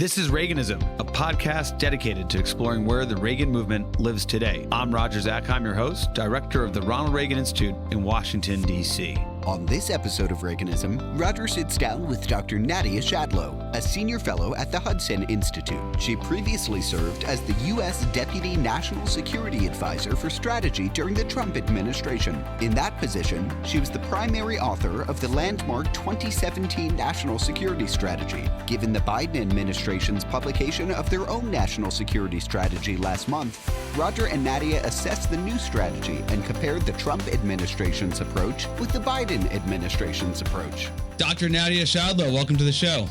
This is Reaganism, a podcast dedicated to exploring where the Reagan movement lives today. I'm Roger Zakheim, your host, director of the Ronald Reagan Institute in Washington, D.C. On this episode of Reaganism, Roger sits down with Dr. Nadia Schadlow, a senior fellow at the Hudson Institute. She previously served as the U.S. Deputy National Security Advisor for Strategy during the Trump administration. In that position, she was the primary author of the landmark 2017 National Security Strategy. Given the Biden administration's publication of their own national security strategy last month, Roger and Nadia assessed the new strategy and compared the Trump administration's approach with the Biden administration's approach. Dr. Nadia Schadlow, welcome to the show.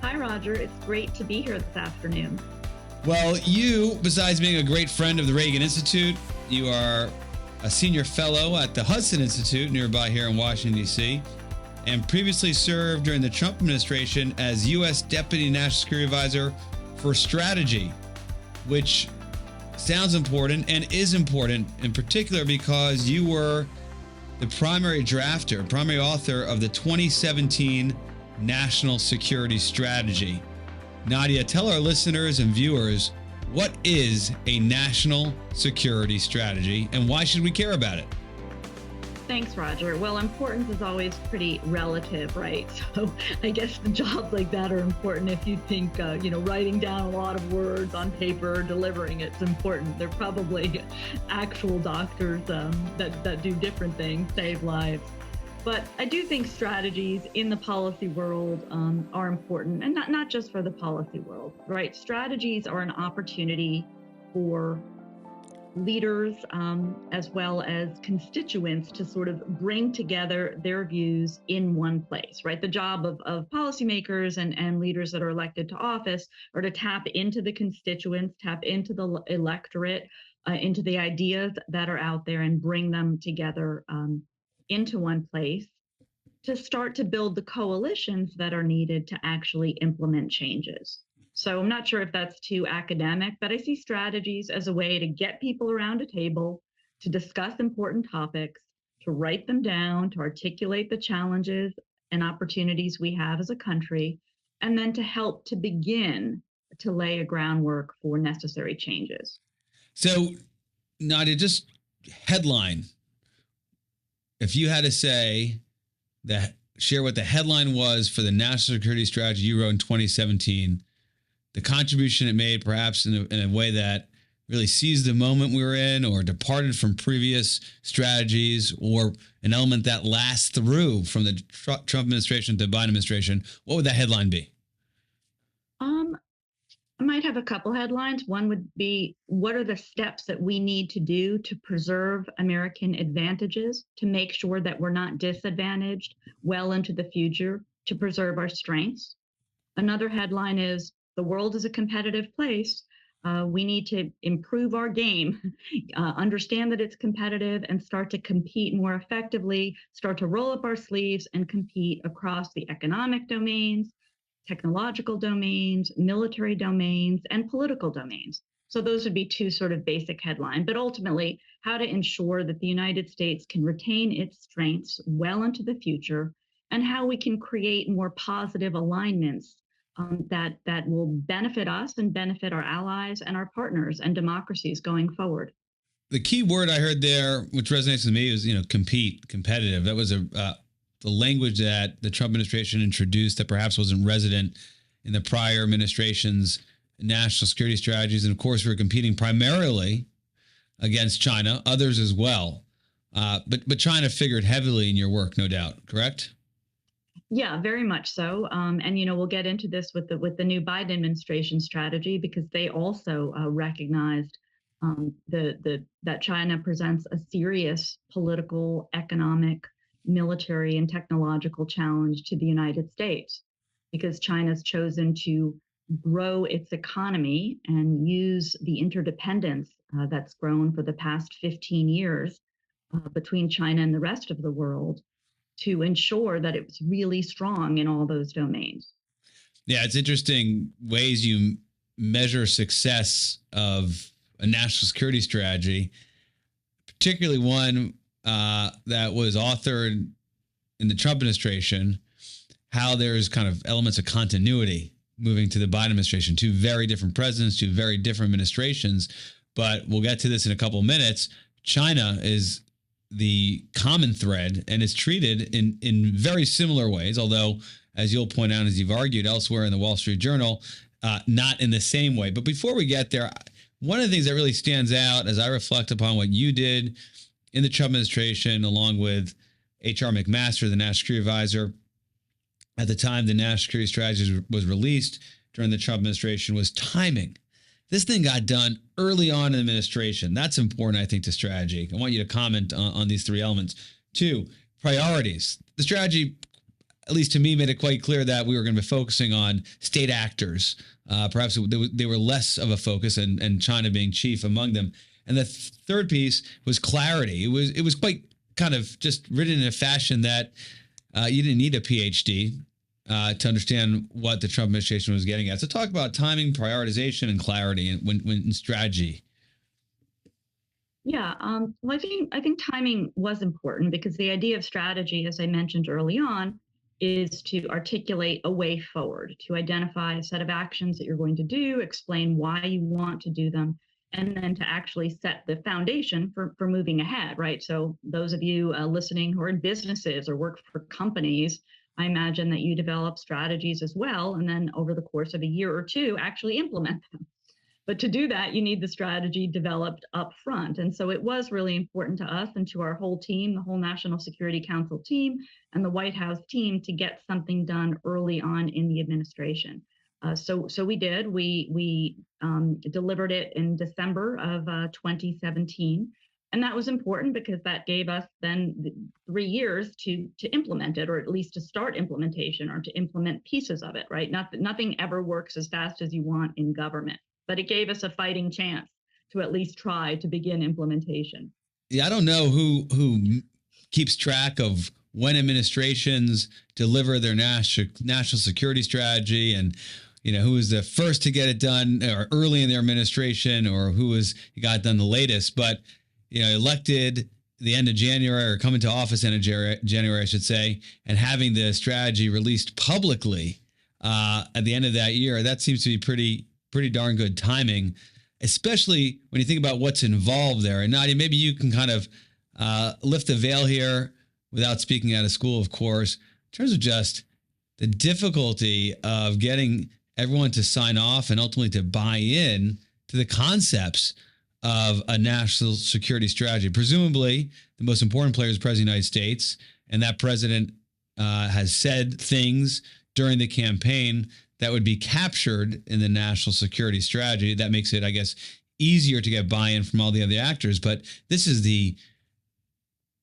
Hi, Roger. It's great to be here this afternoon. Well, you, besides being a great friend of the Reagan Institute, you are a senior fellow at the Hudson Institute nearby here in Washington, D.C., and previously served during the Trump administration as U.S. Deputy National Security Advisor for Strategy, which sounds important and is important in particular because you were the primary author of the 2017 National Security Strategy. Nadia, tell our listeners and viewers, what is a national security strategy and why should we care about it? Thanks, Roger. Well, importance is always pretty relative, right? So I guess the jobs like that are important. If you think, writing down a lot of words on paper, delivering it's important. They're probably actual doctors that do different things, save lives. But I do think strategies in the policy world are important, and not just for the policy world, right? Strategies are an opportunity for leaders as well as constituents to sort of bring together their views in one place, right? The job of policymakers and leaders that are elected to office are to tap into the constituents, tap into the electorate, into the ideas that are out there and bring them together into one place to start to build the coalitions that are needed to actually implement changes. So I'm not sure if that's too academic, but I see strategies as a way to get people around a table, to discuss important topics, to write them down, to articulate the challenges and opportunities we have as a country, and then to help to begin to lay a groundwork for necessary changes. So, Nadia, just headline. If you had to share what the headline was for the national security strategy you wrote in 2017, the contribution it made perhaps in a way that really seized the moment we were in or departed from previous strategies or an element that lasts through from the Trump administration to the Biden administration, what would that headline be? I might have a couple headlines. One would be, what are the steps that we need to do to preserve American advantages, to make sure that we're not disadvantaged well into the future, to preserve our strengths? Another headline is, the world is a competitive place. We need to improve our game, understand that it's competitive, and start to compete more effectively, start to roll up our sleeves and compete across the economic domains, technological domains, military domains, and political domains. So those would be two sort of basic headlines, but ultimately how to ensure that the United States can retain its strengths well into the future and how we can create more positive alignments that will benefit us and benefit our allies and our partners and democracies going forward. The key word I heard there, which resonates with me, is competitive. That was the language that the Trump administration introduced that perhaps wasn't resident in the prior administration's national security strategies. And of course, we're competing primarily against China, others as well. But China figured heavily in your work, no doubt, correct? Yeah, very much so. And we'll get into this with the new Biden administration strategy because they also recognized that China presents a serious political, economic, military, and technological challenge to the United States because China's chosen to grow its economy and use the interdependence that's grown for the past 15 years between China and the rest of the world to ensure that it's really strong in all those domains. Yeah, it's interesting ways you measure success of a national security strategy, particularly one that was authored in the Trump administration, how there's kind of elements of continuity moving to the Biden administration. Two very different presidents, two very different administrations. But we'll get to this in a couple of minutes. China is the common thread and is treated in very similar ways, although, as you'll point out, as you've argued elsewhere in the Wall Street Journal, not in the same way. But before we get there, one of the things that really stands out as I reflect upon what you did in the Trump administration, along with H.R. McMaster, the National Security Advisor, at the time the National Security Strategy was released during the Trump administration, was timing. This thing got done early on in the administration. That's important, I think, to strategy. I want you to comment on these three elements. 2, priorities. The strategy, at least to me, made it quite clear that we were going to be focusing on state actors. Perhaps they were less of a focus, and China being chief among them. And the third piece was clarity. It was quite kind of just written in a fashion that you didn't need a PhD to understand what the Trump administration was getting at. So talk about timing, prioritization, and clarity when in strategy. Yeah, well, I think timing was important because the idea of strategy, as I mentioned early on, is to articulate a way forward, to identify a set of actions that you're going to do, explain why you want to do them, and then to actually set the foundation for moving ahead, right? So those of you listening who are in businesses or work for companies, I imagine that you develop strategies as well, and then over the course of a year or two, actually implement them. But to do that, you need the strategy developed up front. And so it was really important to us and to our whole team, the whole National Security Council team and the White House team, to get something done early on in the administration. So we did. We delivered it in December of 2017. And that was important because that gave us then 3 years to implement it, or at least to start implementation or to implement pieces of it, right? Nothing ever works as fast as you want in government, but it gave us a fighting chance to at least try to begin implementation. Yeah, I don't know who keeps track of when administrations deliver their national security strategy, and who was the first to get it done or early in their administration, or who got it done the latest. But elected the end of January, or coming to office end of January, I should say, and having the strategy released publicly at the end of that year, that seems to be pretty darn good timing, especially when you think about what's involved there. And Nadia, maybe you can kind of lift the veil here without speaking out of school, of course, in terms of just the difficulty of getting everyone to sign off and ultimately to buy in to the concepts of a national security strategy. Presumably, the most important player is the President of the United States, and that president has said things during the campaign that would be captured in the national security strategy. That makes it, I guess, easier to get buy-in from all the other actors. But this is the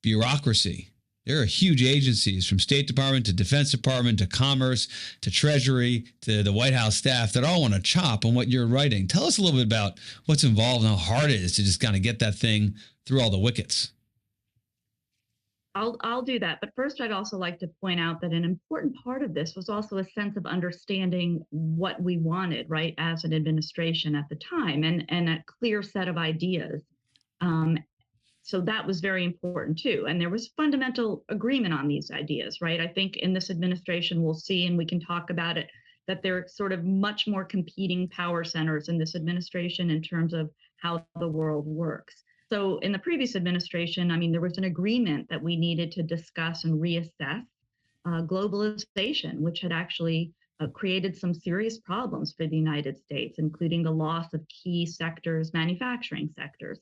bureaucracy. There are huge agencies, from State Department to Defense Department to Commerce to Treasury to the White House staff, that all want to chop on what you're writing. Tell us a little bit about what's involved and how hard it is to just kind of get that thing through all the wickets. I'll do that. But first, I'd also like to point out that an important part of this was also a sense of understanding what we wanted, right, as an administration at the time, and a clear set of ideas. So that was very important too. And there was fundamental agreement on these ideas, right? I think in this administration, we'll see, and we can talk about it, that there are sort of much more competing power centers in this administration in terms of how the world works. So in the previous administration, I mean, there was an agreement that we needed to discuss and reassess globalization, which had actually created some serious problems for the United States, including the loss of key sectors, manufacturing sectors.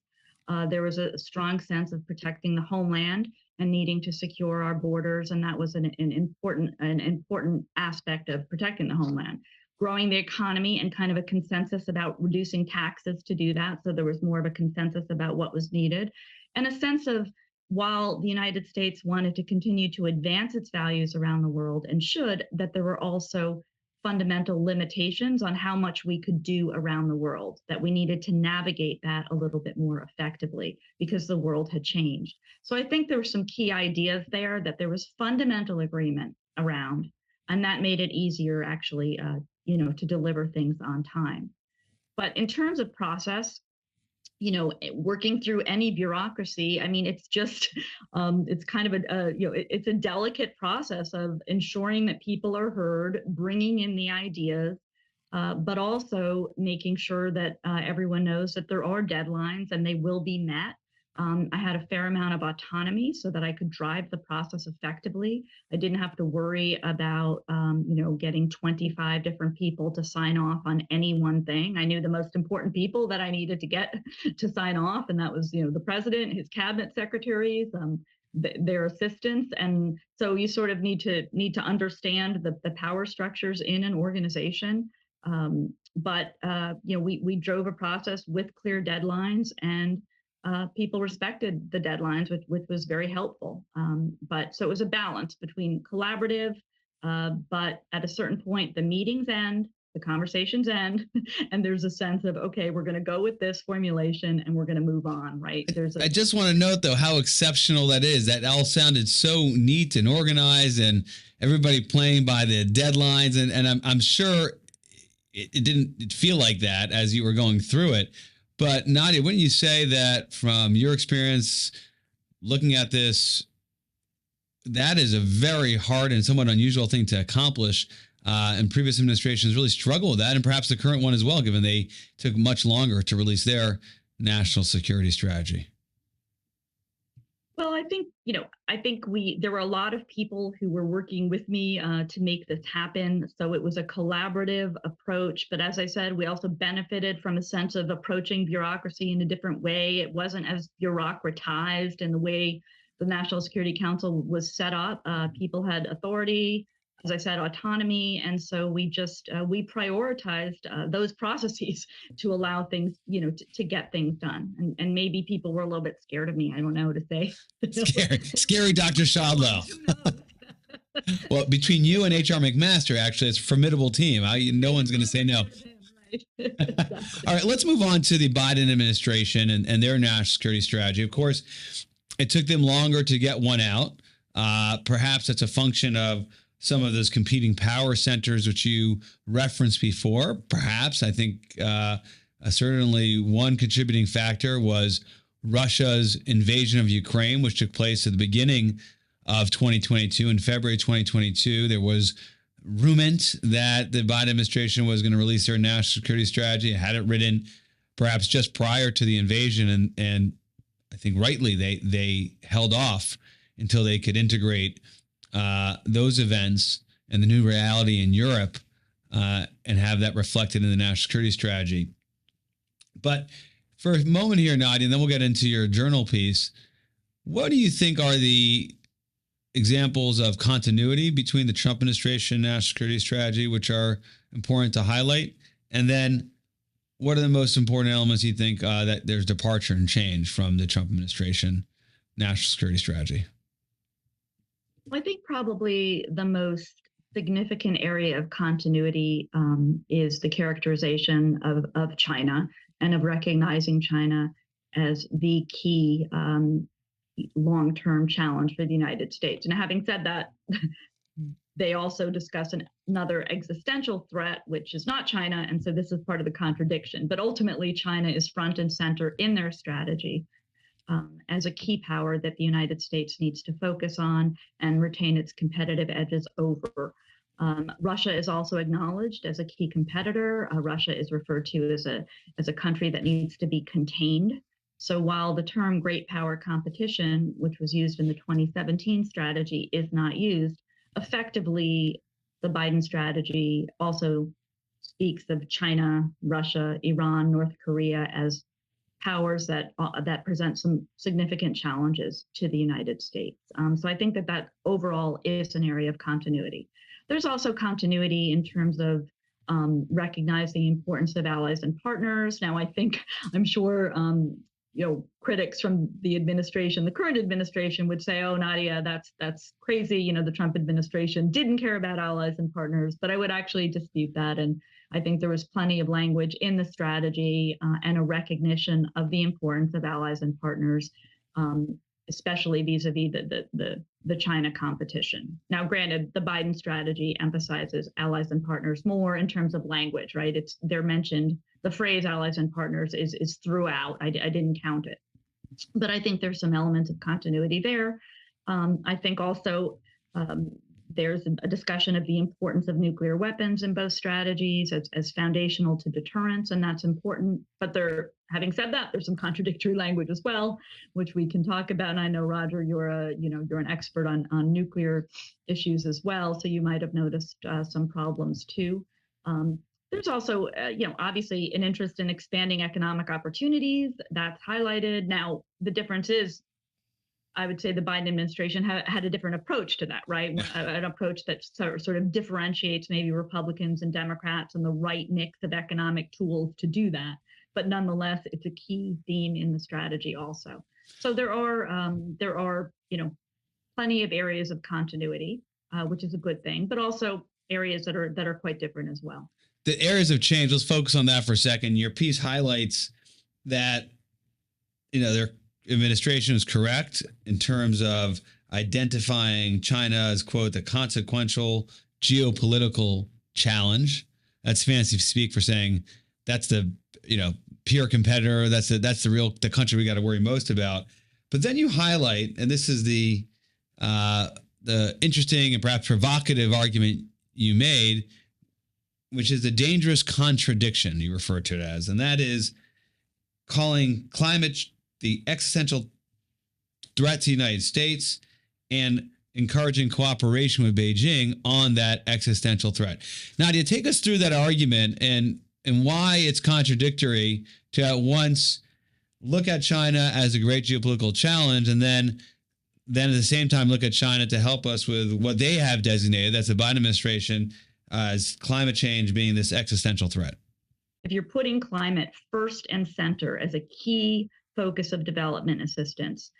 There was a strong sense of protecting the homeland and needing to secure our borders, and that was an important aspect of protecting the homeland. Growing the economy and kind of a consensus about reducing taxes to do that. So there was more of a consensus about what was needed, and a sense of, while the United States wanted to continue to advance its values around the world and should, that there were also fundamental limitations on how much we could do around the world, that we needed to navigate that a little bit more effectively because the world had changed. So I think there were some key ideas there that there was fundamental agreement around, and that made it easier actually, to deliver things on time. But in terms of process, working through any bureaucracy, I mean, it's just, it's kind of it's a delicate process of ensuring that people are heard, bringing in the ideas, but also making sure that everyone knows that there are deadlines and they will be met. I had a fair amount of autonomy so that I could drive the process effectively. I didn't have to worry about, getting 25 different people to sign off on any one thing. I knew the most important people that I needed to get to sign off, and that was, the president, his cabinet secretaries, their assistants. And so you sort of need to understand the power structures in an organization. But we drove a process with clear deadlines, and people respected the deadlines, which was very helpful. But so it was a balance between collaborative, but at a certain point, the meetings end, the conversations end, and there's a sense of, okay, we're going to go with this formulation and we're going to move on, right? I just want to note, though, how exceptional that is. That all sounded so neat and organized, and everybody playing by the deadlines. And I'm sure it didn't feel like that as you were going through it. But Nadia, wouldn't you say that from your experience looking at this, that is a very hard and somewhat unusual thing to accomplish? And previous administrations really struggle with that, and perhaps the current one as well, given they took much longer to release their national security strategy. Well, I think there were a lot of people who were working with me to make this happen. So it was a collaborative approach. But as I said, we also benefited from a sense of approaching bureaucracy in a different way. It wasn't as bureaucratized in the way the National Security Council was set up. People had authority, as I said, autonomy. And so we prioritized those processes to allow things, to get things done. And maybe people were a little bit scared of me. I don't know to say. Scary Dr. Schadlow. Well, between you and H.R. McMaster, actually, it's a formidable team. No one's going to say no. All right, let's move on to the Biden administration and their national security strategy. Of course, it took them longer to get one out. Perhaps that's a function of some of those competing power centers, which you referenced before. Perhaps, I think certainly one contributing factor was Russia's invasion of Ukraine, which took place at the beginning of 2022. In February 2022, there was rumors that the Biden administration was going to release their national security strategy. It had it written perhaps just prior to the invasion, and I think rightly they held off until they could integrate those events and the new reality in Europe and have that reflected in the national security strategy. But for a moment here, Nadia, and then we'll get into your journal piece. What do you think are the examples of continuity between the Trump administration and national security strategy, which are important to highlight? And then what are the most important elements you think that there's departure and change from the Trump administration national security strategy? I think probably the most significant area of continuity is the characterization of China and of recognizing China as the key long-term challenge for the United States. And having said that, they also discuss another existential threat, which is not China. And so this is part of the contradiction. But ultimately, China is front and center in their strategy as a key power that the United States needs to focus on and retain its competitive edges over. Russia is also acknowledged as a key competitor. Russia is referred to as a country that needs to be contained. So while the term great power competition, which was used in the 2017 strategy, is not used, effectively, the Biden strategy also speaks of China, Russia, Iran, North Korea as powers that present some significant challenges to the United States. So I think that overall is an area of continuity. There's also continuity in terms of recognizing the importance of allies and partners. Now, I'm sure critics from the administration, the current administration, would say, "Oh, Nadia, that's crazy. The Trump administration didn't care about allies and partners." But I would actually dispute that, and I think there was plenty of language in the strategy and a recognition of the importance of allies and partners, especially vis-a-vis the China competition. Now, granted, the Biden strategy emphasizes allies and partners more in terms of language, right? They're mentioned. The phrase allies and partners is throughout. I didn't count it. But I think there's some elements of continuity there. I think also There's a discussion of the importance of nuclear weapons in both strategies as foundational to deterrence, and that's important. But having said that, there's some contradictory language as well, which we can talk about. And I know, Roger, you're an expert on nuclear issues as well, so you might have noticed some problems too. There's also, obviously an interest in expanding economic opportunities that's highlighted. Now, the difference is, I would say the Biden administration had a different approach to that, right? An approach that sort of differentiates maybe Republicans and Democrats and the right mix of economic tools to do that. But nonetheless, it's a key theme in the strategy also. So there are plenty of areas of continuity, which is a good thing, but also areas that are quite different as well. The areas of change, let's focus on that for a second. Your piece highlights that, their administration is correct in terms of identifying China as, quote, the consequential geopolitical challenge. That's fancy speak for saying that's the, peer competitor. That's the country we got to worry most about. But then you highlight, and this is the interesting and perhaps provocative argument you made, which is the dangerous contradiction you refer to it as, and that is calling climate the existential threat to the United States and encouraging cooperation with Beijing on that existential threat. Nadia, take us through that argument and why it's contradictory to at once look at China as a great geopolitical challenge and then at the same time look at China to help us with what they have designated, that's the Biden administration, as climate change being this existential threat. If you're putting climate first and center as a key focus of development assistance,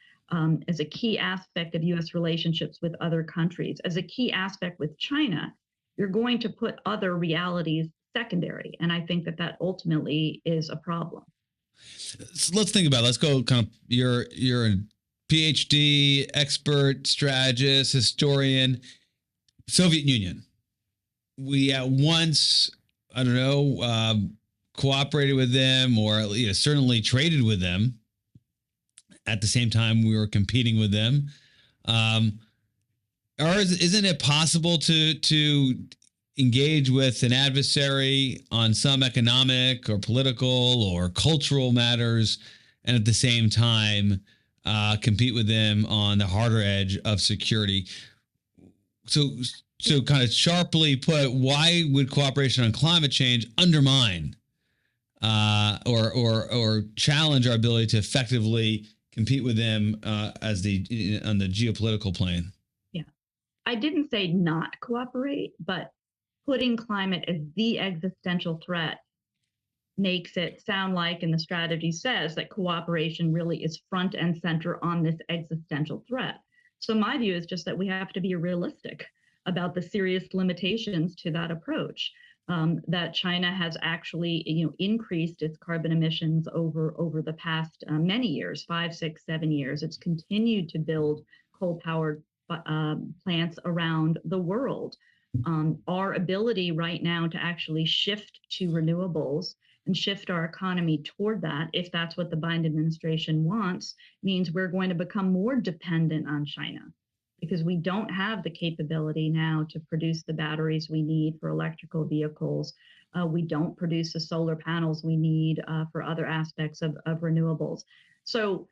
as a key aspect of U.S. relationships with other countries, as a key aspect with China, you're going to put other realities secondary. And I think that ultimately is a problem. So let's think about it. Let's go kind of, you're a PhD, expert, strategist, historian, Soviet Union. We at once, cooperated with them or certainly traded with them. At the same time, we were competing with them. Isn't it possible to engage with an adversary on some economic or political or cultural matters and at the same time compete with them on the harder edge of security? So kind of sharply put, why would cooperation on climate change undermine or challenge our ability to effectively compete with them on the geopolitical plane? Yeah, I didn't say not cooperate, but putting climate as the existential threat makes it sound like, and the strategy says, that cooperation really is front and center on this existential threat. So my view is just that we have to be realistic about the serious limitations to that approach. That China has actually, increased its carbon emissions over the past many years, 5, 6, 7 years. It's continued to build coal-powered plants around the world. Our ability right now to actually shift to renewables and shift our economy toward that, if that's what the Biden administration wants, means we're going to become more dependent on China, because we don't have the capability now to produce the batteries we need for electrical vehicles. We don't produce the solar panels we need for other aspects of renewables. So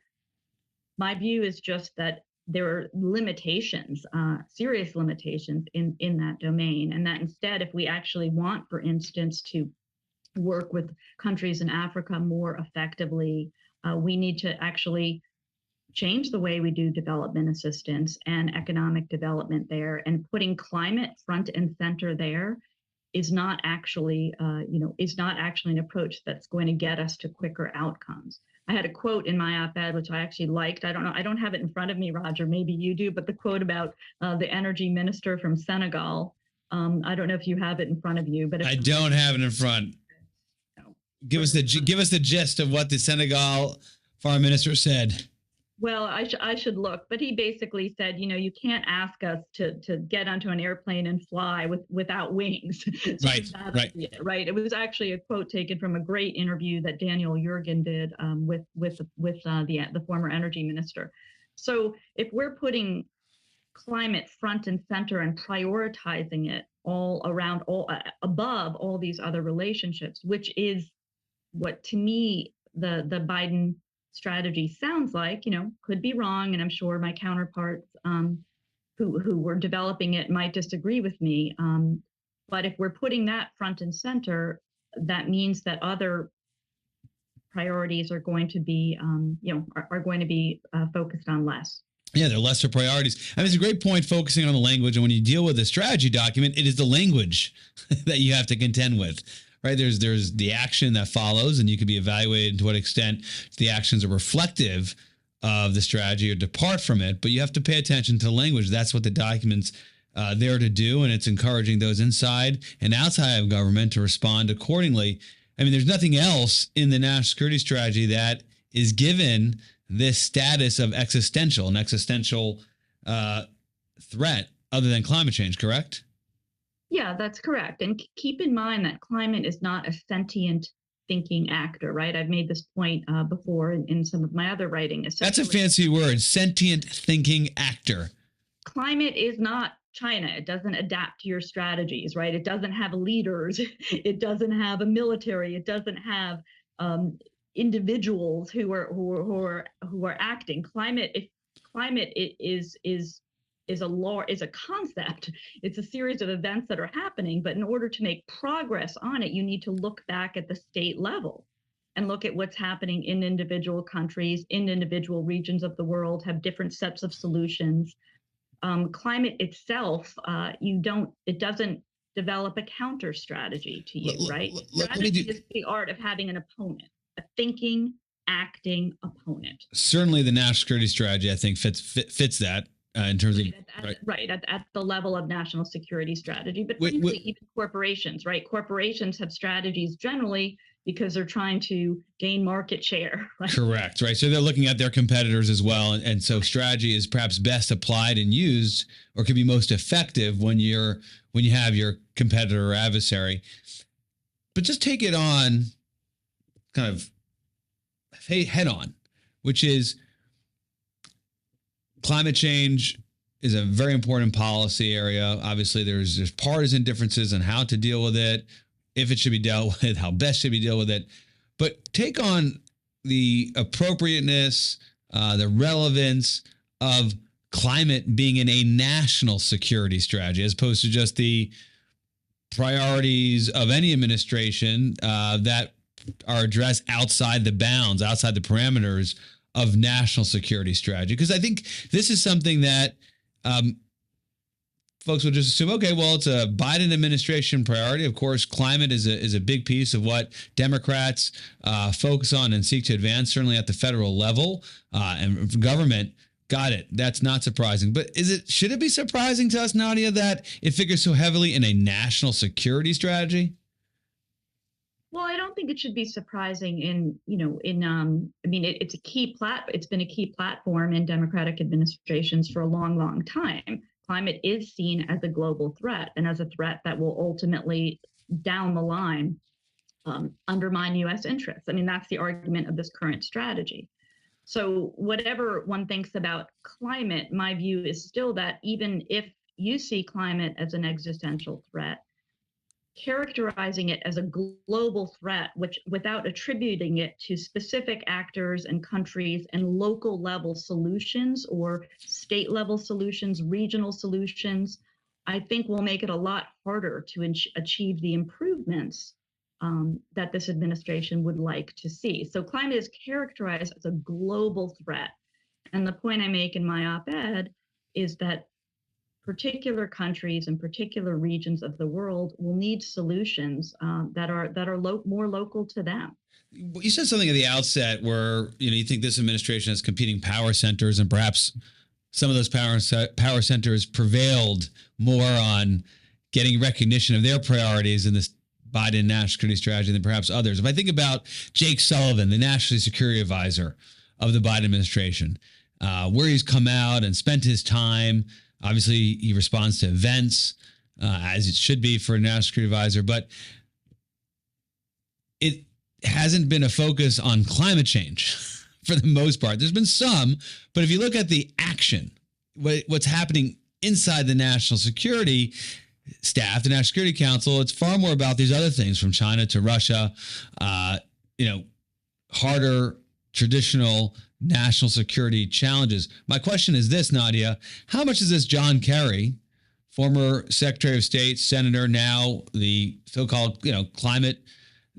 my view is just that there are limitations, serious limitations in that domain, and that instead, if we actually want, for instance, to work with countries in Africa more effectively, we need to actually change the way we do development assistance and economic development there. And putting climate front and center there is not actually, an approach that's going to get us to quicker outcomes. I had a quote in my op-ed, which I actually liked. I don't have it in front of me, Roger, maybe you do, but the quote about the energy minister from Senegal. I don't know if you have it in front of you, but I don't have it in front. No. Give us the gist of what the Senegal foreign minister said. Well, I should look, but he basically said, you can't ask us to get onto an airplane and fly without wings. So right. It was actually a quote taken from a great interview that Daniel Yergin did with the former energy minister. So if we're putting climate front and center and prioritizing it all around, above all these other relationships, which is what to me the Biden strategy sounds like. Could be wrong, and I'm sure my counterparts who were developing it might disagree with me. But if we're putting that front and center, that means that other priorities are going to be, are going to be focused on less. Yeah, they're lesser priorities. I mean, it's a great point focusing on the language. And when you deal with a strategy document, it is the language that you have to contend with, right? There's the action that follows, and you can be evaluated to what extent the actions are reflective of the strategy or depart from it. But you have to pay attention to the language. That's what the document's there to do. And it's encouraging those inside and outside of government to respond accordingly. I mean, there's nothing else in the national security strategy that is given this status of an existential threat other than climate change, correct? Yeah, that's correct. And keep in mind that climate is not a sentient thinking actor, right? I've made this point before in some of my other writing. That's a fancy word, sentient thinking actor. Climate is not China. It doesn't adapt to your strategies, right? It doesn't have leaders. It doesn't have a military. It doesn't have individuals who are acting. Climate is a concept. It's a series of events that are happening, but in order to make progress on it, you need to look back at the state level and look at what's happening in individual countries, in individual regions of the world, have different sets of solutions. Climate itself, it doesn't develop a counter strategy to you, right? Strategy is the art of having an opponent, a thinking, acting opponent. Certainly the national security strategy, I think, fits that in terms of... At the level of national security strategy. But frankly, even corporations, right? Corporations have strategies generally because they're trying to gain market share. Right? Correct, right? So they're looking at their competitors as well. And so strategy is perhaps best applied and used, or can be most effective when you have your competitor or adversary. But just take it on kind of head on, which is climate change is a very important policy area. Obviously, there's partisan differences on how to deal with it, if it should be dealt with, how best should be dealt with it. But take on the appropriateness, the relevance of climate being in a national security strategy, as opposed to just the priorities of any administration that are addressed outside the bounds, outside the parameters of national security strategy. Because I think this is something that folks will just assume, okay, well, it's a Biden administration priority. Of course, climate is a big piece of what Democrats focus on and seek to advance, certainly at the federal level and government. Got it. That's not surprising. But should it be surprising to us, Nadia, that it figures so heavily in a national security strategy? Well, I don't think it should be surprising it's been a key platform in Democratic administrations for a long, long time. Climate is seen as a global threat and as a threat that will ultimately, down the line, undermine U.S. interests. I mean, that's the argument of this current strategy. So whatever one thinks about climate, my view is still that even if you see climate as an existential threat, characterizing it as a global threat, which without attributing it to specific actors and countries and local level solutions or state level solutions, regional solutions, I think will make it a lot harder to achieve the improvements that this administration would like to see. So climate is characterized as a global threat. And the point I make in my op-ed is that particular countries and particular regions of the world will need solutions that are more local to them. You said something at the outset where you think this administration has competing power centers, and perhaps some of those power centers prevailed more on getting recognition of their priorities in this Biden national security strategy than perhaps others. If I think about Jake Sullivan, the national security advisor of the Biden administration, where he's come out and spent his time. Obviously, he responds to events as it should be for a national security advisor, but it hasn't been a focus on climate change for the most part. There's been some, but if you look at the action, what's happening inside the national security staff, the National Security Council, it's far more about these other things, from China to Russia, harder traditional national security challenges. My question is this, Nadia: how much is this John Kerry, former Secretary of State, Senator, now the so-called, climate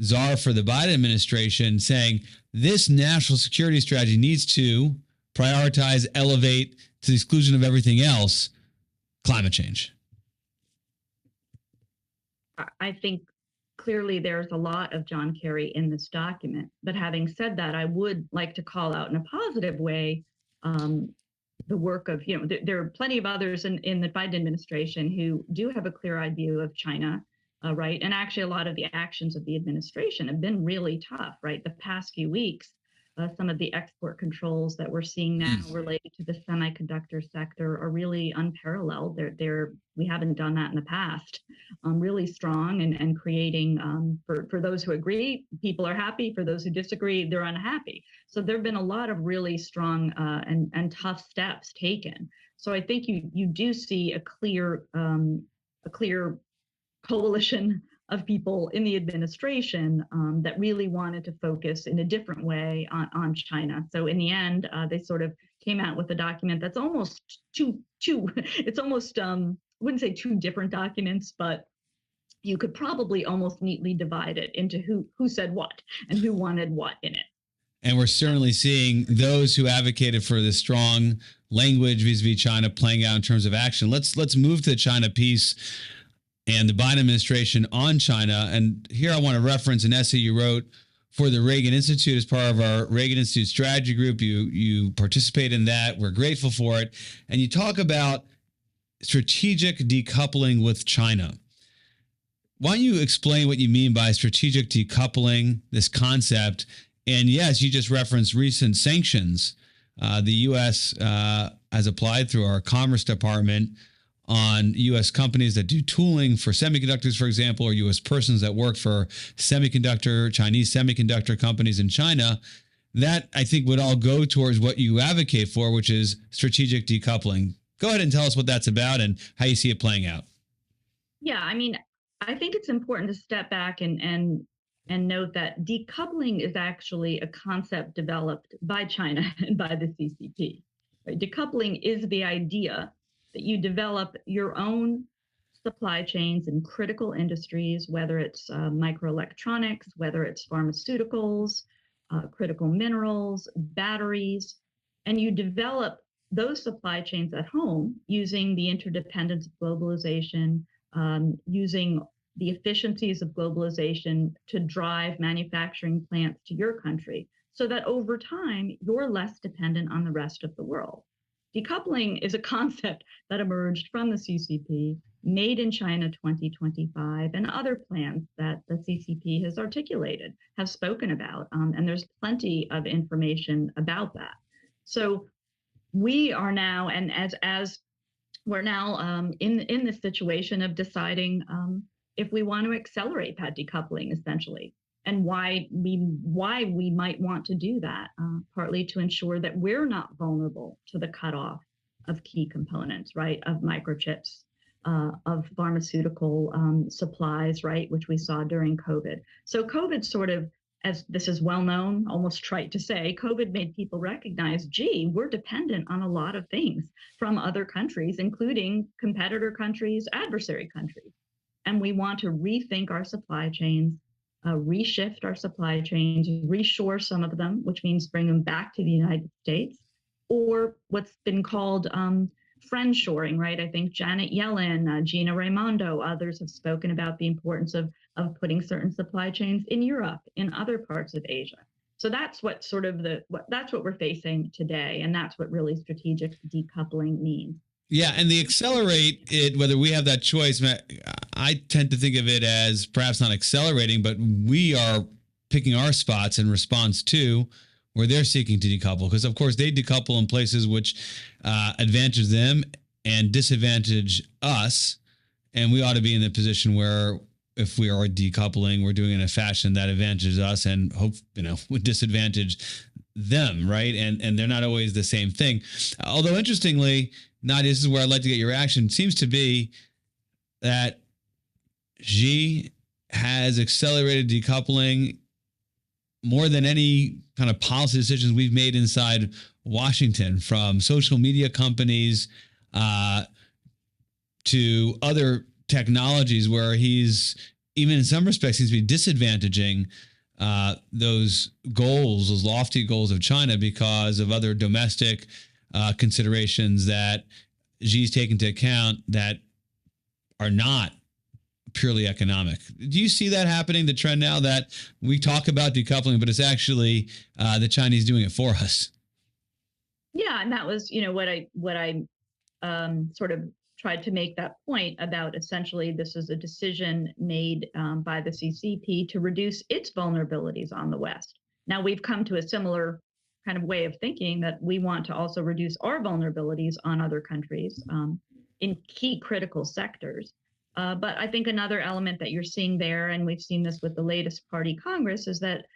czar for the Biden administration, saying this national security strategy needs to prioritize, elevate, to the exclusion of everything else, climate change? I think clearly there's a lot of John Kerry in this document. But having said that, I would like to call out in a positive way the work of, there are plenty of others in the Biden administration who do have a clear-eyed view of China, right? And actually, a lot of the actions of the administration have been really tough, right? The past few weeks, some of the export controls that we're seeing now related to the semiconductor sector are really unparalleled. We haven't done that in the past. Really strong and creating, for those who agree, people are happy. For those who disagree, they're unhappy. So there have been a lot of really strong and tough steps taken. So I think you do see a clear coalition of people in the administration that really wanted to focus in a different way on China. So in the end, they sort of came out with a document that's almost it's almost, I wouldn't say two different documents, but you could probably almost neatly divide it into who said what and who wanted what in it. And we're certainly seeing those who advocated for the strong language vis-a-vis China playing out in terms of action. Let's move to the China piece and the Biden administration on China. And here I want to reference an essay you wrote for the Reagan Institute as part of our Reagan Institute strategy group. You participate in that. We're grateful for it. And you talk about strategic decoupling with China. Why don't you explain what you mean by strategic decoupling, this concept? And yes, you just referenced recent sanctions the U.S. Has applied through our Commerce Department on U.S. companies that do tooling for semiconductors, for example, or U.S. persons that work for Chinese semiconductor companies in China. That, I think, would all go towards what you advocate for, which is strategic decoupling. Go ahead and tell us what that's about and how you see it playing out. Yeah, I mean, I think it's important to step back and note that decoupling is actually a concept developed by China and by the CCP. Right? Decoupling is the idea that you develop your own supply chains in critical industries, whether it's microelectronics, whether it's pharmaceuticals, critical minerals, batteries, and you develop those supply chains at home using the interdependence of globalization, using the efficiencies of globalization to drive manufacturing plants to your country, so that over time, you're less dependent on the rest of the world. Decoupling is a concept that emerged from the CCP, Made in China 2025, and other plans that the CCP has articulated, have spoken about, and there's plenty of information about that. So we are now, and as we're now in this situation of deciding if we want to accelerate that decoupling, essentially, and why we might want to do that, partly to ensure that we're not vulnerable to the cutoff of key components, right, of microchips, of pharmaceutical supplies, right, which we saw during COVID. So COVID sort of, as this is well known, almost trite to say, COVID made people recognize, gee, we're dependent on a lot of things from other countries, including competitor countries, adversary countries. And we want to rethink our supply chains, reshift our supply chains, reshore some of them, which means bring them back to the United States, or what's been called friendshoring, right? I think Janet Yellen, Gina Raimondo, others have spoken about the importance of putting certain supply chains in Europe, in other parts of Asia. So that's what sort of that's what we're facing today, and that's what really strategic decoupling means. Yeah, and the accelerate it, whether we have that choice, I tend to think of it as perhaps not accelerating, but we are picking our spots in response to where they're seeking to decouple. Because, of course, they decouple in places which advantage them and disadvantage us. And we ought to be in the position where if we are decoupling, we're doing it in a fashion that advantages us and would disadvantage them, right? And they're not always the same thing. Although, interestingly, Nadia, this is where I'd like to get your reaction. It seems to be that Xi has accelerated decoupling more than any kind of policy decisions we've made inside Washington, from social media companies to other technologies, where he's, even in some respects, seems to be disadvantaging those goals, those lofty goals of China, because of other domestic considerations that Xi's taken into account that are not purely economic. Do you see that happening, the trend now that we talk about decoupling, but it's actually the Chinese doing it for us? Yeah, and that was, what I sort of tried to make that point about. Essentially, this is a decision made by the CCP to reduce its vulnerabilities on the West. Now, we've come to a similar kind of way of thinking, that we want to also reduce our vulnerabilities on other countries in key critical sectors. But I think another element that you're seeing there, and we've seen this with the latest party Congress, is that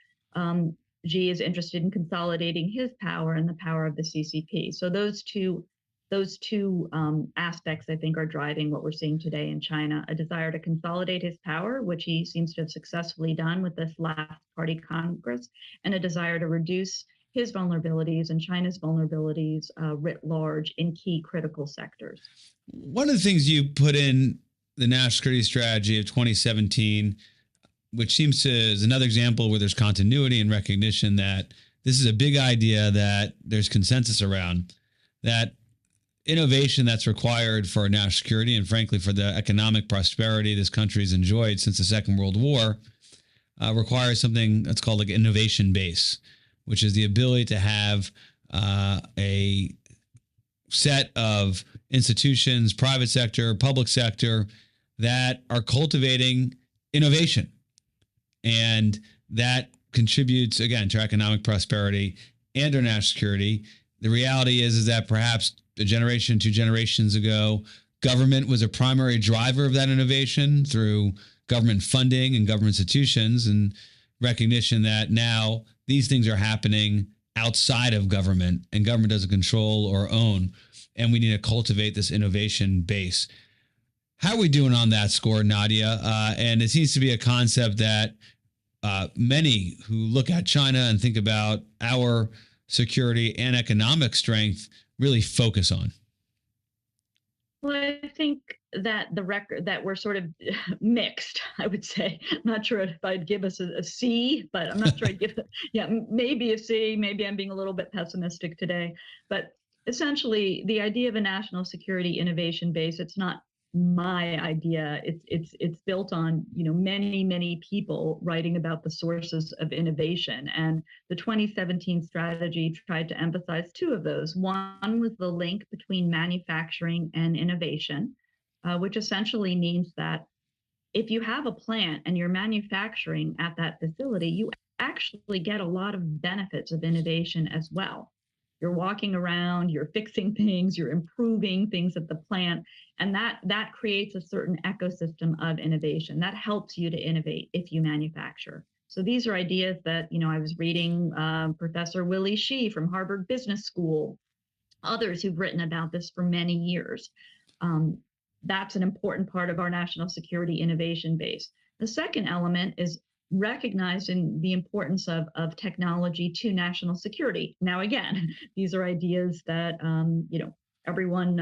Xi is interested in consolidating his power and the power of the CCP. So those two aspects, I think, are driving what we're seeing today in China: a desire to consolidate his power, which he seems to have successfully done with this last party Congress, and a desire to reduce his vulnerabilities and China's vulnerabilities writ large in key critical sectors. One of the things you put in the national security strategy of 2017, which seems to is another example where there's continuity and recognition that this is a big idea that there's consensus around, that innovation that's required for national security and, frankly, for the economic prosperity this country's enjoyed since the Second World War requires something that's called like innovation base, which is the ability to have a set of institutions, private sector, public sector, that are cultivating innovation. And that contributes, again, to economic prosperity and our national security. The reality is that perhaps a generation, 2 generations ago, government was a primary driver of that innovation through government funding and government institutions, and recognition that now these things are happening outside of government, and government doesn't control or own, and we need to cultivate this innovation base. How are we doing on that score, Nadia? And it seems to be a concept that many who look at China and think about our security and economic strength really focus on. Well, I think that the record that we're sort of mixed, I would say. I'm not sure if I'd give us a C, but I'm not sure I'd give it, maybe a C. Maybe I'm being a little bit pessimistic today. But essentially, the idea of a national security innovation base, it's not my idea. It's built on, many people writing about the sources of innovation. And the 2017 strategy tried to emphasize 2 of those. One was the link between manufacturing and innovation, which essentially means that if you have a plant and you're manufacturing at that facility, you actually get a lot of benefits of innovation as well. You're walking around, you're fixing things, you're improving things at the plant, and that creates a certain ecosystem of innovation. That helps you to innovate if you manufacture. So these are ideas that, I was reading Professor Willie Shih from Harvard Business School, others who've written about this for many years. That's an important part of our national security innovation base. The second element is recognizing the importance of technology to national security. Now, again, these are ideas that everyone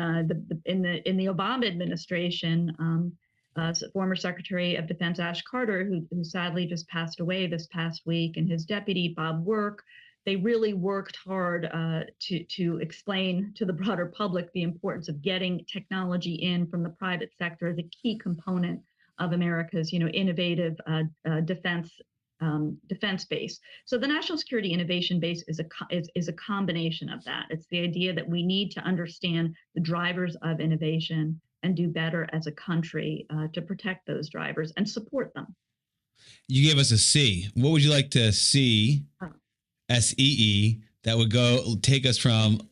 in the Obama administration, former Secretary of Defense Ash Carter, who sadly just passed away this past week, and his deputy Bob Work, they really worked hard to explain to the broader public the importance of getting technology in from the private sector as a key component of America's, innovative defense base. So the national security innovation base is a combination of that. It's the idea that we need to understand the drivers of innovation and do better as a country to protect those drivers and support them. You gave us a C. What would you like to see, SEE, that would take us from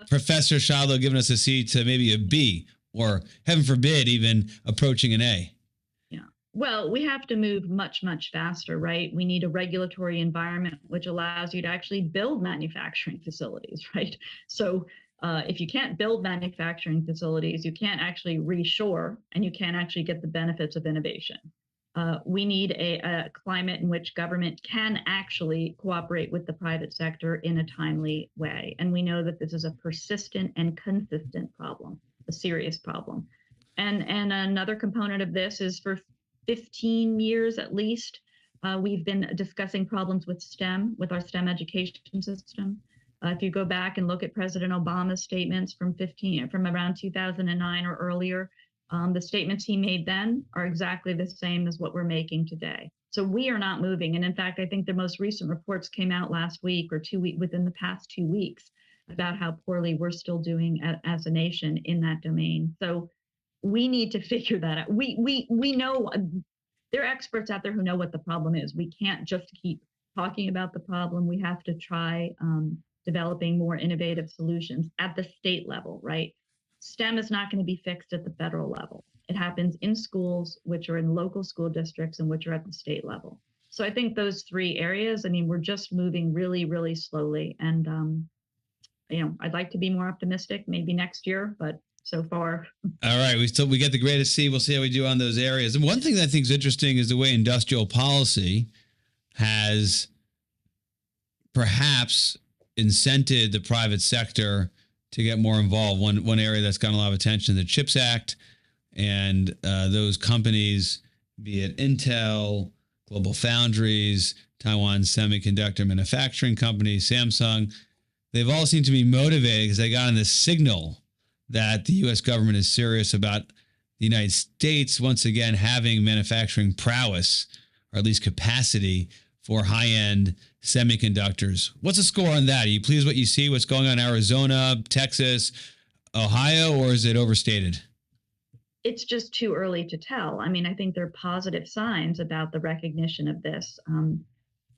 Professor Schadlow giving us a C to maybe a B, or heaven forbid, even approaching an A? Well, we have to move much, much faster, right? We need a regulatory environment which allows you to actually build manufacturing facilities, right? So If you can't build manufacturing facilities, you can't actually reshore, and you can't actually get the benefits of innovation. We need a climate in which government can actually cooperate with the private sector in a timely way. And we know that this is a persistent and consistent problem, a serious problem. And another component of this is for 15 years at least, we've been discussing problems with STEM, with our STEM education system. If you go back and look at President Obama's statements from around 2009 or earlier, the statements he made then are exactly the same as what we're making today. So we are not moving. And in fact, I think the most recent reports came out last week or within the past 2 weeks about how poorly we're still doing as a nation in that domain. So we need to figure that out. We know there are experts out there who know what the problem is. We can't just keep talking about the problem. We have to try developing more innovative solutions at the state level, right? STEM is not going to be fixed at the federal level. It happens in schools, which are in local school districts, and which are at the state level. So I think those 3 areas, I mean, we're just moving really, really slowly. And, I'd like to be more optimistic maybe next year, but so far. All right. We get the greatest C. We'll see how we do on those areas. And one thing that I think is interesting is the way industrial policy has perhaps incented the private sector to get more involved. One area that's gotten a lot of attention, the CHIPS Act, and those companies, be it Intel, Global Foundries, Taiwan Semiconductor Manufacturing Company, Samsung, they've all seemed to be motivated because they got on this signal that the U.S. government is serious about the United States once again having manufacturing prowess, or at least capacity, for high-end semiconductors. What's the score on that? Are you pleased with what you see? What's going on in Arizona, Texas, Ohio, or is it overstated? It's just too early to tell. I mean, I think there are positive signs about the recognition of this,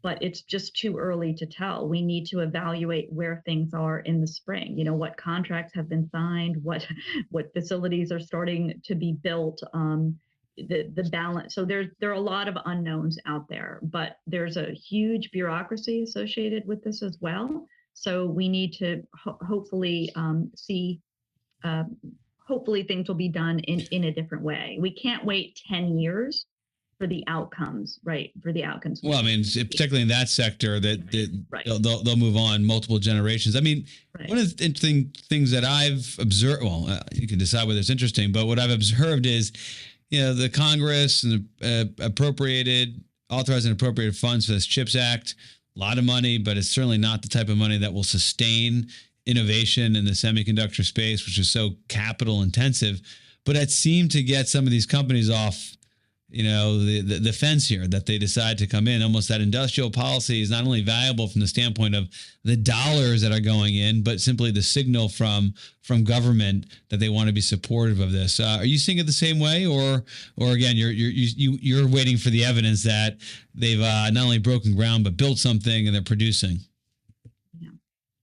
but it's just too early to tell. We need to evaluate where things are in the spring. What contracts have been signed, what facilities are starting to be built. The balance. So there are a lot of unknowns out there, but there's a huge bureaucracy associated with this as well. So we need to hopefully see. Hopefully things will be done in a different way. We can't wait 10 years for the outcomes, right? For the outcomes. Well, I mean, particularly in that sector, that right. they'll move on multiple generations. I mean, right. One of the interesting things that I've observed, you can decide whether it's interesting, but what I've observed is, the Congress and authorized and appropriated funds for this CHIPS Act, a lot of money, but it's certainly not the type of money that will sustain innovation in the semiconductor space, which is so capital intensive. But it seemed to get some of these companies off, the fence here, that they decide to come in. Almost that industrial policy is not only valuable from the standpoint of the dollars that are going in, but simply the signal from government that they want to be supportive of this. Are you seeing it the same way, or again, you're waiting for the evidence that they've not only broken ground but built something and they're producing?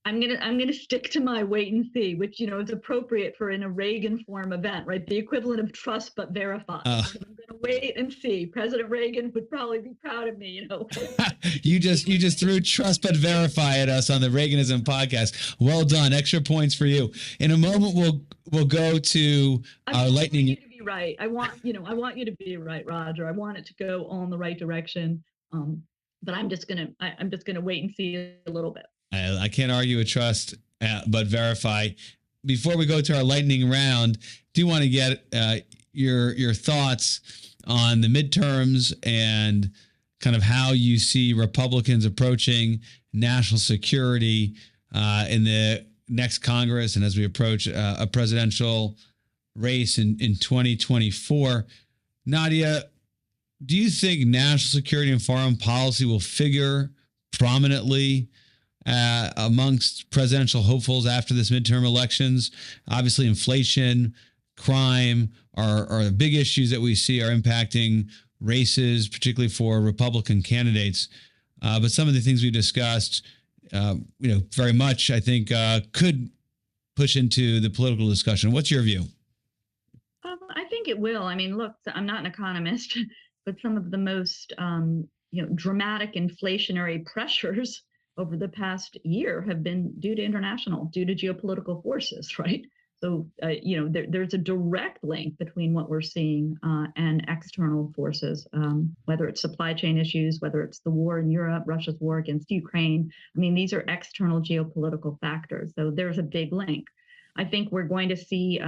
I'm gonna stick to my wait and see, which is appropriate for in a Reagan forum event, right? The equivalent of trust but verify. I'm gonna wait and see. President Reagan would probably be proud of me, You just threw trust but verify at us on the Reaganism podcast. Well done. Extra points for you. In a moment, we'll go to our lightning. I want you to be right. I want you to be right, Roger. I want it to go all in the right direction. But I'm just gonna wait and see a little bit. I can't argue with trust, but verify. Before we go to our lightning round, do want to get your thoughts on the midterms and kind of how you see Republicans approaching national security in the next Congress and as we approach a presidential race in 2024. Nadia, do you think national security and foreign policy will figure prominently amongst presidential hopefuls after this midterm elections? Obviously, inflation, crime are the big issues that we see are impacting races, particularly for Republican candidates. But some of the things we discussed, very much, I think, could push into the political discussion. What's your view? I think it will. I mean, look, I'm not an economist, but some of the most, dramatic inflationary pressures over the past year have been due to geopolitical forces, right? So, there's a direct link between what we're seeing and external forces, whether it's supply chain issues, whether it's the war in Europe, Russia's war against Ukraine. I mean, these are external geopolitical factors. So there's a big link. I think we're going to see,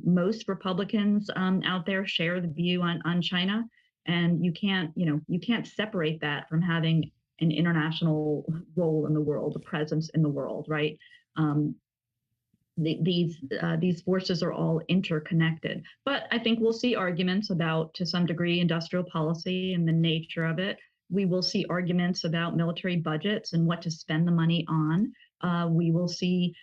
most Republicans out there share the view on China, and you can't separate that from having an international role in the world, a presence in the world, right? These forces are all interconnected. But I think we'll see arguments about, to some degree, industrial policy and the nature of it. We will see arguments about military budgets and what to spend the money on. We will see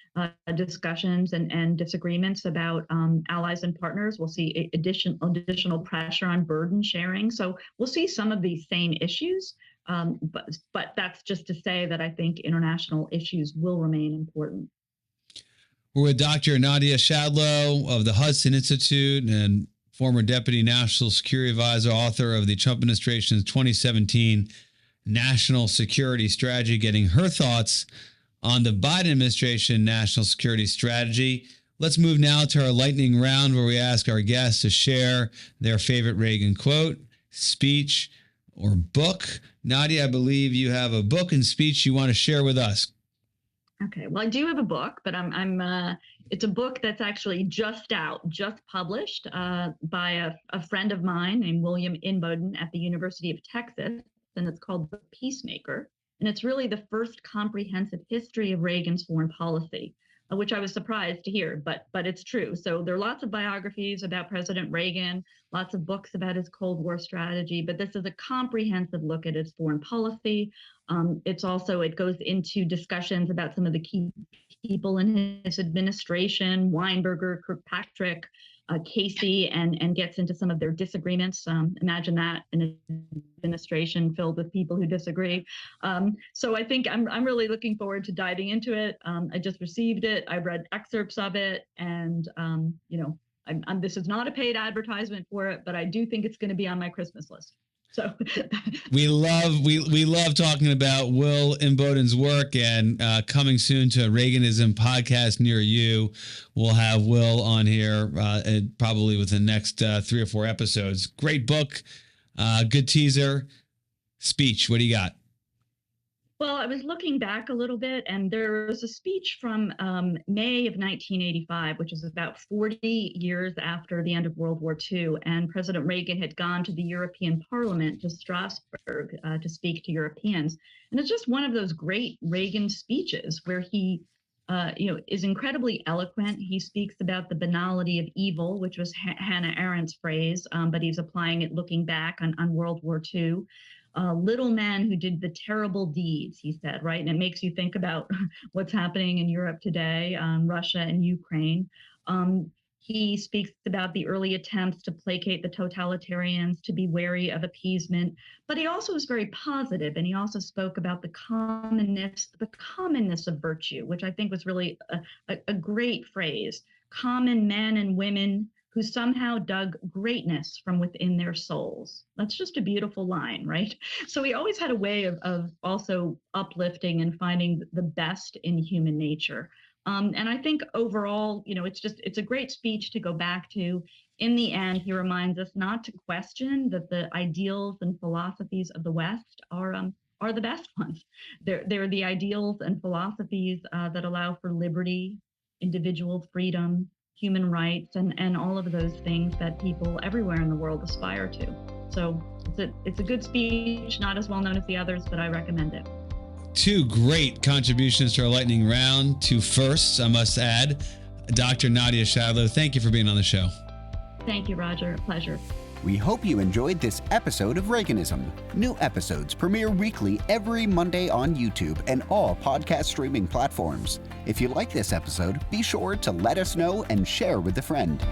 discussions and disagreements about allies and partners. We'll see additional pressure on burden sharing. So we'll see some of these same issues. But that's just to say that I think international issues will remain important. We're with Dr. Nadia Schadlow of the Hudson Institute and former Deputy National Security Advisor, author of the Trump administration's 2017 National Security Strategy, getting her thoughts on the Biden administration national security strategy. Let's move now to our lightning round, where we ask our guests to share their favorite Reagan quote, speech, or book. Nadia, I believe you have a book and speech you want to share with us. Okay, well, I do have a book, but it's a book that's actually just published by a friend of mine named William Inboden at the University of Texas, and it's called The Peacemaker. And it's really the first comprehensive history of Reagan's foreign policy, which I was surprised to hear, but it's true. So there are lots of biographies about President Reagan, lots of books about his Cold War strategy, but this is a comprehensive look at his foreign policy. It goes into discussions about some of the key people in his administration, Weinberger, Kirkpatrick, Casey, and gets into some of their disagreements. Imagine that, an administration filled with people who disagree. So I think I'm really looking forward to diving into it. I just received it. I've read excerpts of it, and this is not a paid advertisement for it, but I do think it's going to be on my Christmas list. So we love talking about Will Inboden's work, and coming soon to a Reaganism podcast near you. We'll have Will on here probably within the next 3 or 4 episodes. Great book, good teaser. Speech, what do you got? Well, I was looking back a little bit, and there was a speech from May of 1985, which is about 40 years after the end of World War II. And President Reagan had gone to the European Parliament, to Strasbourg, to speak to Europeans. And it's just one of those great Reagan speeches where he is incredibly eloquent. He speaks about the banality of evil, which was Hannah Arendt's phrase, but he's applying it looking back on World War II. Little men who did the terrible deeds, he said, right? And it makes you think about what's happening in Europe today, Russia and Ukraine. He speaks about the early attempts to placate the totalitarians, to be wary of appeasement, but he also was very positive, and he also spoke about the commonness of virtue, which I think was really a great phrase. Common men and women who somehow dug greatness from within their souls. That's just a beautiful line, right? So he always had a way of also uplifting and finding the best in human nature. And I think overall, it's a great speech to go back to. In the end, he reminds us not to question that the ideals and philosophies of the West are the best ones. They're the ideals and philosophies that allow for liberty, individual freedom, human rights, and all of those things that people everywhere in the world aspire to. So it's a good speech, not as well known as the others, but I recommend it. 2 great contributions to our lightning round. 2 firsts, I must add. Dr. Nadia Schadlow, thank you for being on the show. Thank you, Roger. A pleasure. We hope you enjoyed this episode of Reaganism. New episodes premiere weekly every Monday on YouTube and all podcast streaming platforms. If you like this episode, be sure to let us know and share with a friend.